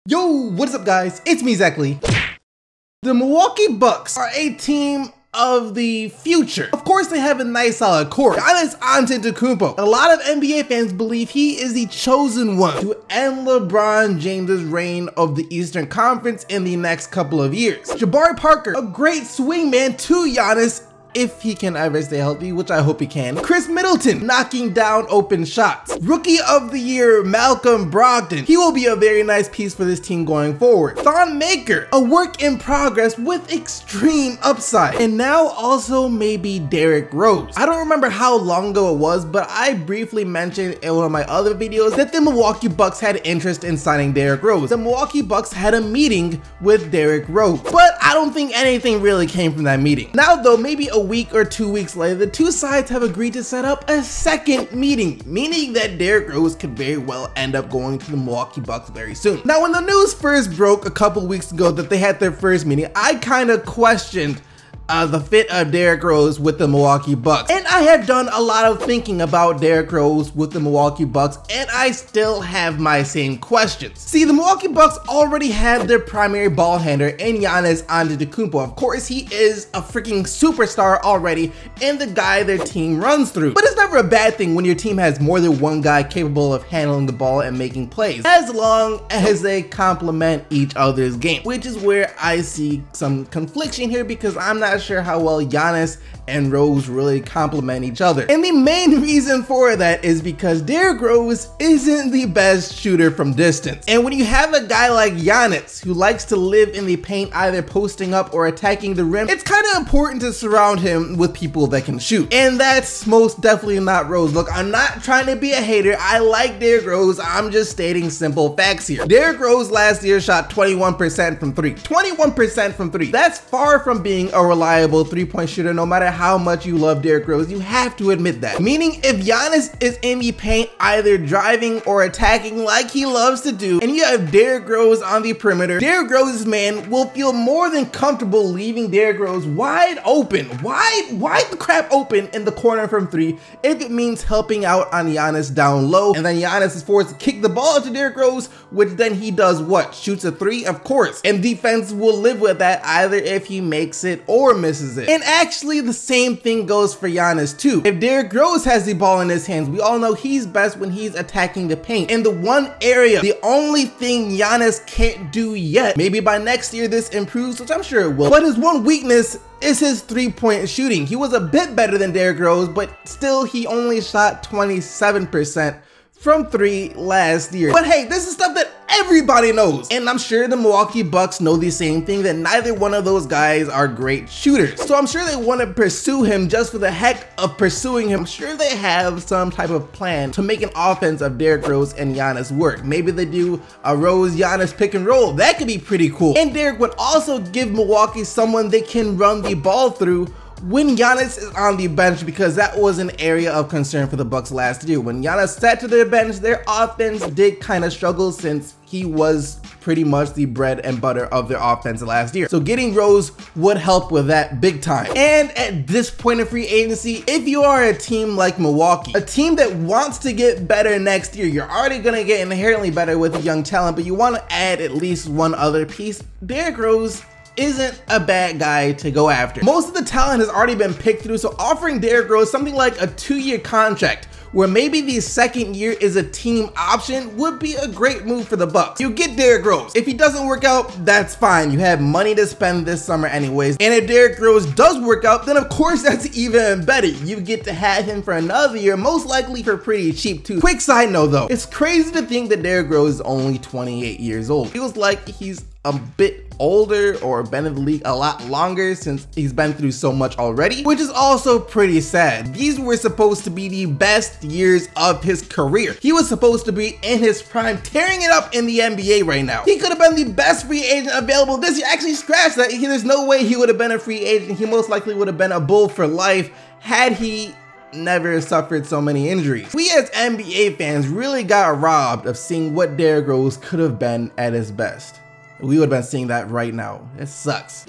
Yo, what's up guys? It's me, Zachary. The Milwaukee Bucks are a team of the future. Of course, they have a nice solid core. Giannis Antetokounmpo. A lot of NBA fans believe he is the chosen one to end LeBron James's reign of the Eastern Conference in the next couple of years. Jabari Parker, a great swingman to Giannis if he can ever stay healthy, which I hope he can. Chris Middleton, knocking down open shots. Rookie of the Year, Malcolm Brogdon. He will be a very nice piece for this team going forward. Thon Maker, a work in progress with extreme upside. And now also maybe Derrick Rose. I don't remember how long ago it was, but I briefly mentioned in one of my other videos that the Milwaukee Bucks had interest in signing Derrick Rose. The Milwaukee Bucks had a meeting with Derrick Rose, but I don't think anything really came from that meeting. Now though, maybe a week or 2 weeks later, the two sides have agreed to set up a second meeting, meaning that Derrick Rose could very well end up going to the Milwaukee Bucks very soon. Now, when the news first broke a couple weeks ago that they had their first meeting, I kind of questioned the fit of Derrick Rose with the Milwaukee Bucks. And I have done a lot of thinking about Derrick Rose with the Milwaukee Bucks, and I still have my same questions. See, the Milwaukee Bucks already have their primary ball handler in Giannis Antetokounmpo. Of course, he is a freaking superstar already and the guy their team runs through. But it's never a bad thing when your team has more than one guy capable of handling the ball and making plays, as long as they complement each other's game, which is where I see some confliction here because I'm not sure how well Giannis and Rose really complement each other. And the main reason for that is because Derrick Rose isn't the best shooter from distance. And when you have a guy like Giannis who likes to live in the paint, either posting up or attacking the rim, it's kind of important to surround him with people that can shoot. And that's most definitely not Rose. Look, I'm not trying to be a hater. I like Derrick Rose. I'm just stating simple facts here. Derrick Rose last year shot 21% from three. 21% from three. That's far from being a reliable three-point shooter. No matter how much you love Derrick Rose, you have to admit that. Meaning if Giannis is in the paint either driving or attacking like he loves to do, and you have Derrick Rose on the perimeter, Derrick Rose's man will feel more than comfortable leaving Derrick Rose wide open, wide the crap open in the corner from three if it means helping out on Giannis down low, and then Giannis is forced to kick the ball to Derrick Rose, which then he does what? Shoots a three? Of course. And defense will live with that either if he makes it or misses it. And actually the same thing goes for Giannis too. If Derrick Rose has the ball in his hands, we all know he's best when he's attacking the paint. In the one area, the only thing Giannis can't do yet, maybe by next year this improves, which I'm sure it will, but his one weakness is his three-point shooting. He was a bit better than Derrick Rose, but still he only shot 27% from three last year. But hey, this is stuff that everybody knows. And I'm sure the Milwaukee Bucks know the same thing, that neither one of those guys are great shooters. So I'm sure they want to pursue him just for the heck of pursuing him. I'm sure they have some type of plan to make an offense of Derrick Rose and Giannis work. Maybe they do a Rose-Giannis pick and roll. That could be pretty cool. And Derrick would also give Milwaukee someone they can run the ball through when Giannis is on the bench, because that was an area of concern for the Bucks last year. When Giannis sat to their bench, their offense did kind of struggle since he was pretty much the bread and butter of their offense last year. So getting Rose would help with that big time. And at this point of free agency, if you are a team like Milwaukee, a team that wants to get better next year, you're already gonna get inherently better with young talent, but you want to add at least one other piece, Derrick Rose isn't a bad guy to go after. Most of the talent has already been picked through, so offering Derrick Rose something like a 2-year contract where maybe the second year is a team option would be a great move for the Bucks. You get Derrick Rose. If he doesn't work out, that's fine. You have money to spend this summer anyways. And if Derrick Rose does work out, then of course that's even better. You get to have him for another year, most likely for pretty cheap too. Quick side note though, it's crazy to think that Derrick Rose is only 28 years old. Feels like he's a bit older or been in the league a lot longer since he's been through so much already, which is also pretty sad. These were supposed to be the best years of his career. He was supposed to be in his prime, tearing it up in the NBA right now. He could have been the best free agent available this year. Actually, scratch that. There's no way he would have been a free agent. He most likely would have been a Bull for life had he never suffered so many injuries. We as NBA fans really got robbed of seeing what Derrick Rose could have been at his best. We would have been seeing that right now. It sucks.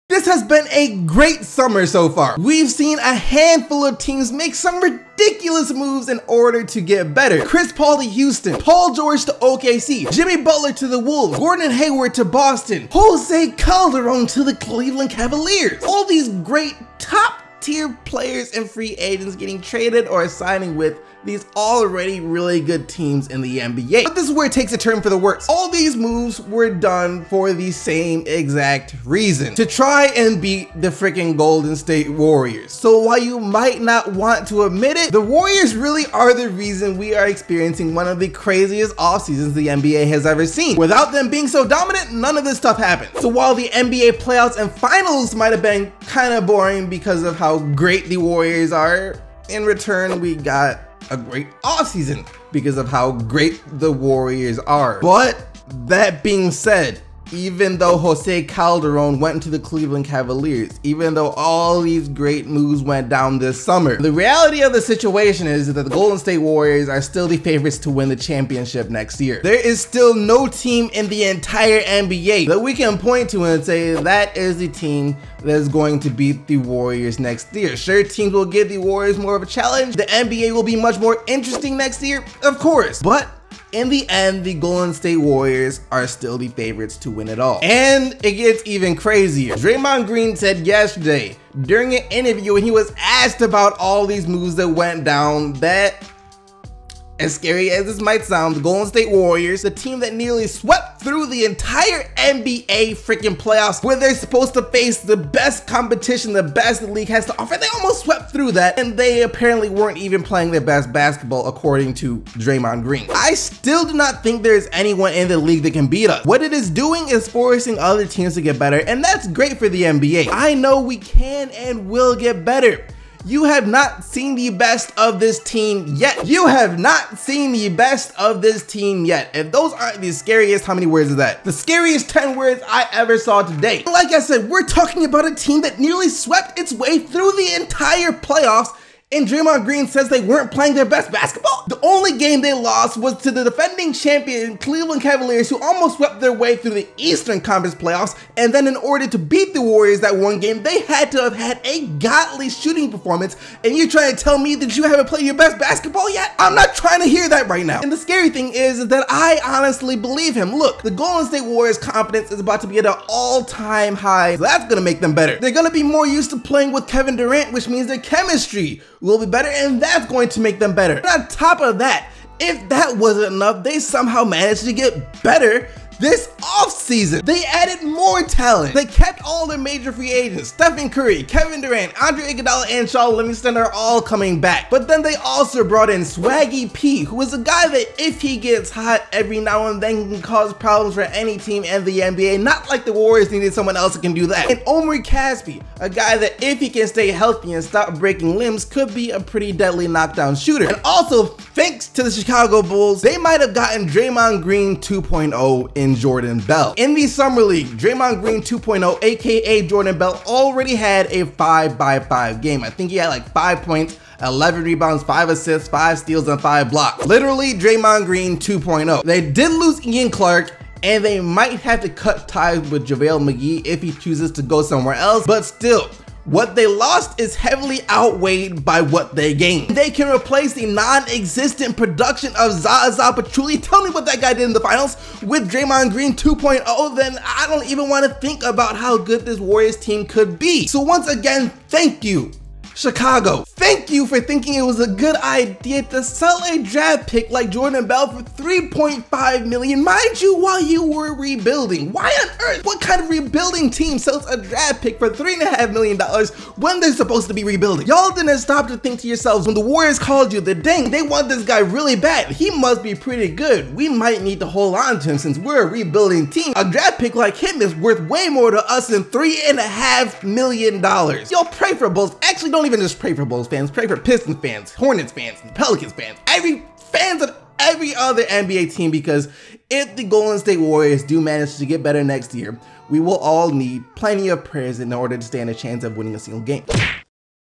This This has been a great summer so far. We've seen a handful of teams make some ridiculous moves in order to get better. Chris Paul to Houston, Paul George to OKC, Jimmy Butler to the Wolves, Gordon Hayward to Boston, Jose Calderon to the Cleveland Cavaliers. All these great top tier players and free agents getting traded or signing with these already really good teams in the NBA. But this is where it takes a turn for the worse. All these moves were done for the same exact reason: to try and beat the freaking Golden State Warriors. So while you might not want to admit it, the Warriors really are the reason we are experiencing one of the craziest off seasons the NBA has ever seen. Without them being so dominant, none of this stuff happened. So while the NBA playoffs and finals might have been kind of boring because of how great the Warriors are, in return we got a great offseason because of how great the Warriors are. But that being said, even though Jose Calderon went to the Cleveland Cavaliers, even though all these great moves went down this summer, the reality of the situation is that the Golden State Warriors are still the favorites to win the championship next year. There is still no team in the entire NBA that we can point to and say that is the team that is going to beat the Warriors next year. Sure, teams will give the Warriors more of a challenge. The NBA will be much more interesting next year, of course, but in the end, the Golden State Warriors are still the favorites to win it all. And it gets even crazier. Draymond Green said yesterday during an interview when he was asked about all these moves that went down that, as scary as this might sound, the Golden State Warriors, the team that nearly swept through the entire NBA freaking playoffs, where they're supposed to face the best competition the best the league has to offer, they almost swept through that, and they apparently weren't even playing their best basketball according to Draymond Green. I still do not think there's anyone in the league that can beat us. What it is doing is forcing other teams to get better, and that's great for the NBA. I know we can and will get better. You have not seen the best of this team yet. You have not seen the best of this team yet. If those aren't the scariest, how many words is that? The scariest 10 words I ever saw today. Like I said, we're talking about a team that nearly swept its way through the entire playoffs, and Draymond Green says they weren't playing their best basketball. The only game they lost was to the defending champion Cleveland Cavaliers, who almost swept their way through the Eastern Conference playoffs, and then in order to beat the Warriors that one game, they had to have had a godly shooting performance, and you're trying to tell me that you haven't played your best basketball yet? I'm not trying to hear that right now. And the scary thing is that I honestly believe him. Look, the Golden State Warriors' confidence is about to be at an all-time high. So that's gonna make them better. They're gonna be more used to playing with Kevin Durant, which means their chemistry will be better, and that's going to make them better. And on top of that, if that wasn't enough, they somehow managed to get better this offseason. They added more talent. They kept all their major free agents. Stephen Curry, Kevin Durant, Andre Iguodala, and Charles Livingston are all coming back. But then they also brought in Swaggy P, who is a guy that if he gets hot every now and then can cause problems for any team in the NBA, not like the Warriors needed someone else that can do that. And Omri Caspi, a guy that if he can stay healthy and stop breaking limbs, could be a pretty deadly knockdown shooter. And also, thanks to the Chicago Bulls, they might have gotten Draymond Green 2.0 in Jordan Bell. In the Summer League, Draymond Green 2.0, aka Jordan Bell, already had a 5-by-5 game. I think he had like 5 points, 11 rebounds, 5 assists, 5 steals, and 5 blocks. Literally Draymond Green 2.0. They did lose Ian Clark, and they might have to cut ties with JaVale McGee if he chooses to go somewhere else, but still, what they lost is heavily outweighed by what they gained. They can replace the non-existent production of Zaza Pachulia. Tell me what that guy did in the finals with Draymond Green 2.0, then I don't even want to think about how good this Warriors team could be. So once again, thank you, Chicago. Thank you for thinking it was a good idea to sell a draft pick like Jordan Bell for $3.5 million, mind you, while you were rebuilding. Why on earth? What kind of rebuilding team sells a draft pick for $3.5 million when they're supposed to be rebuilding? Y'all didn't stop to think to yourselves when the Warriors called you that, dang, they want this guy really bad. He must be pretty good. We might need to hold on to him since we're a rebuilding team. A draft pick like him is worth way more to us than $3.5 million. Y'all pray for Bulls. Actually, don't even just pray for Bulls fans, pray for Pistons fans, Hornets fans, Pelicans fans, fans of every other NBA team, because if the Golden State Warriors do manage to get better next year, we will all need plenty of prayers in order to stand a chance of winning a single game.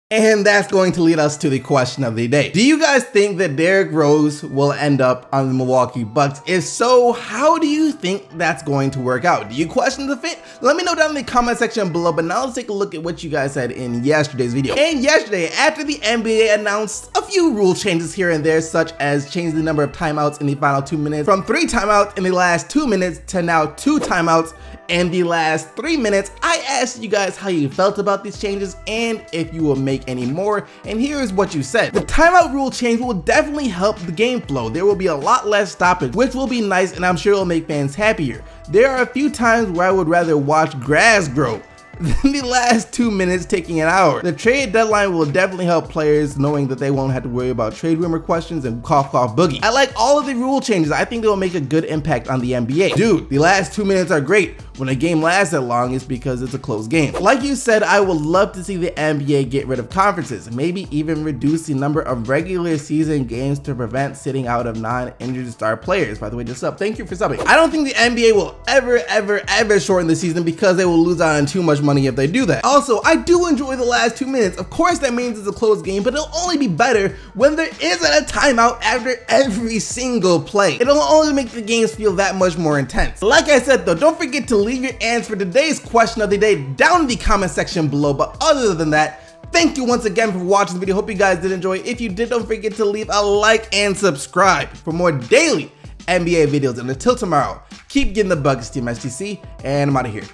And that's going to lead us to the question of the day. Do you guys think that Derrick Rose will end up on the Milwaukee Bucks? If so, how do you think that's going to work out? Do you question the fit? Let me know down in the comment section below, but now let's take a look at what you guys said in yesterday's video. And yesterday, after the NBA announced a few rule changes here and there, such as changing the number of timeouts in the final 2 minutes from 3 timeouts in the last 2 minutes to now 2 timeouts in the last 3 minutes, I asked you guys how you felt about these changes and if you will make any more, and here's what you said. The timeout rule change will definitely help the game flow. There will be a lot less stoppage, which will be nice, and I'm sure it'll make fans happier. There are a few times where I would rather watch grass grow than the last 2 minutes taking an hour. The trade deadline will definitely help players knowing that they won't have to worry about trade rumor questions and cough cough boogie. I like all of the rule changes. I think they will make a good impact on the NBA. Dude, the last 2 minutes are great. When a game lasts that long, it's because it's a close game. Like you said, I would love to see the NBA get rid of conferences, maybe even reduce the number of regular season games to prevent sitting out of non-injured star players. By the way, just sub, thank you for subbing. I don't think the NBA will ever shorten the season because they will lose out on too much money if they do that. Also, I do enjoy the last 2 minutes. Of course, that means it's a close game, but it'll only be better when there isn't a timeout after every single play. It'll only make the games feel that much more intense. Like I said though, don't forget to leave your answer for today's question of the day down in the comment section below. But other than that, thank you once again for watching the video. Hope you guys did enjoy. If you did, don't forget to leave a like and subscribe for more daily NBA videos. And until tomorrow, keep getting the Bucks, Team STC, and I'm out of here.